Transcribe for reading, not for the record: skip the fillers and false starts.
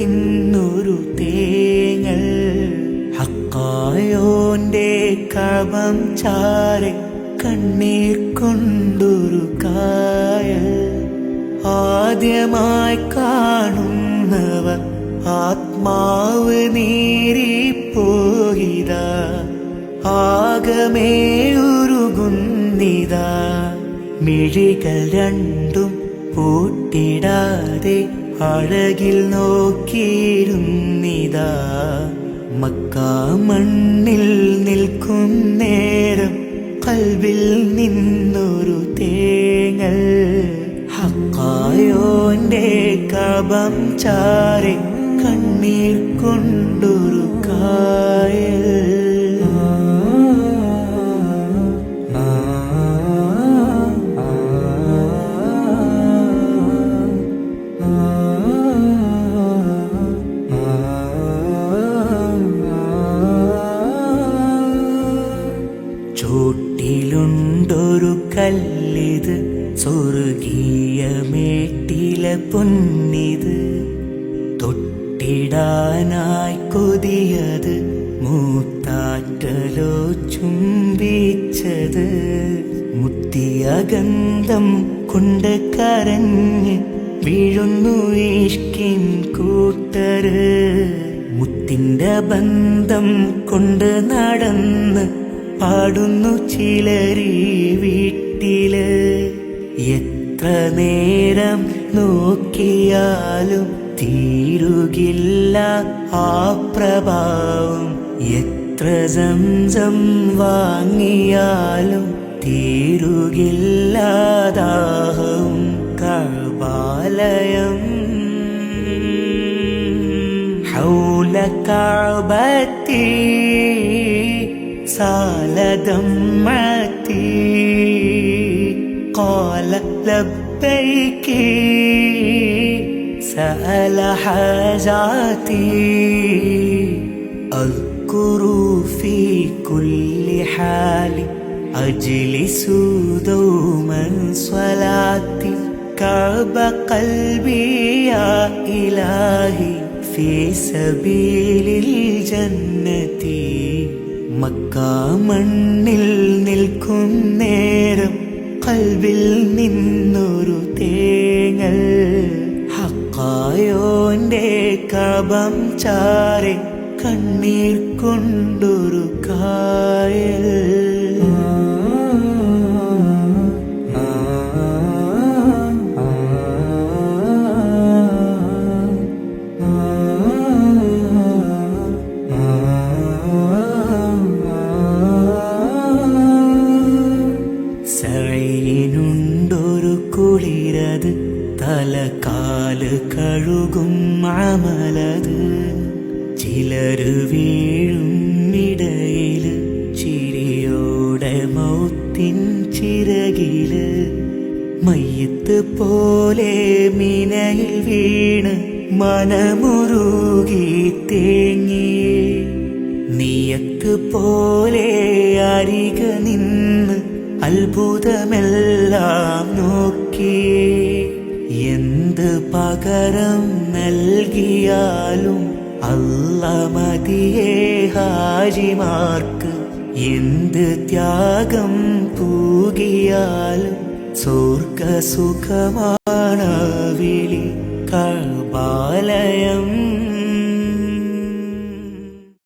നിന്നൊരു തേങ്ങൽ. ഹക്കായോന്റെ കഅബം ചാരെ കണ്ണീർ കൊണ്ടൊരു കായൽ. ആദ്യമായി കാണുന്നവർ ആത്മാവ് നീറിപ്പോയിതാ, ആകമേ ഉരുകുന്നിതാ. മിഴികൾ രണ്ടും പൂട്ടിടാതെ അഴകിൽ നോക്കിയിരുന്നിതാ. മക്കാ മണ്ണിൽ നിൽക്കും നേരം ഖൽബിൽ നിന്നൊരു തേങ്ങൽ. ഹക്കായോന്റെ കഅബം ചാരെ കണ്ണീർ കൊണ്ടൊരു കായൽ. ചോട്ടിലുണ്ടൊരു കല്ലിത്, സ്വർഗീയ മേട്ടിലെ പൊന്നിത്. തൊട്ടിടാനായി കൊതിയത്, മൂത്താറ്റലോ ചുംബിച്ചത്. മുത്തിയ ഗന്ധം കൊണ്ട് കരഞ്ഞ് വീഴുന്നു ഇഷ്കിൻ കൂട്ടര്. മുത്തിന്റെ ബന്ധം കൊണ്ട് നടന്ന് പാടുന്നു ചിലരീ വീട്ടില്. എത്ര നേരം നോക്കിയാലും തീരുകില്ല ആ പ്രഭാവം. എത്ര സംസം വാങ്ങിയാലും തീരുകില്ല ദാഹം. കഅബാലയം ഹൗല കഅബത്തി سال دمعتي قال لبيك سأل حاجاتي. أذكر في كل حال أجلس دوما صلاتي. كعب قلبي يا إلهي في سبيل الجنة. മക്കാ മണ്ണിൽ നിൽക്കും നേരം ഖൽബിൽ നിന്നൊരു തേങ്ങൽ. ഹക്കായോന്റെ കഅബം ചാരെ കണ്ണീർ കൊണ്ടൊരു കായൽ. സഈനുണ്ടൊരു കുളിരത്, തലകാല് കഴുകും അമലത്. ചിലര് വീഴും ഇടയില്, ചിരിയോടെ മൗത്തിൻ ചിറകില്. മയ്യത്ത് പോലെ മിനയിൽ വീണ് മനമുരുകി തേങ്ങിയേ. നിയത്ത് പോലെ അരിക നിന്ന് അത്ഭുതമെല്ലാം നോക്കിയേ. എന്ത് പകരം നൽകിയാലും അല്ലാഹ് മതിയേ ഹാജിമാർക്ക്. എന്ത് ത്യാഗം പൂകിയാലും സ്വർഗ സുഖമാണ് വിളി. കഅബാലയം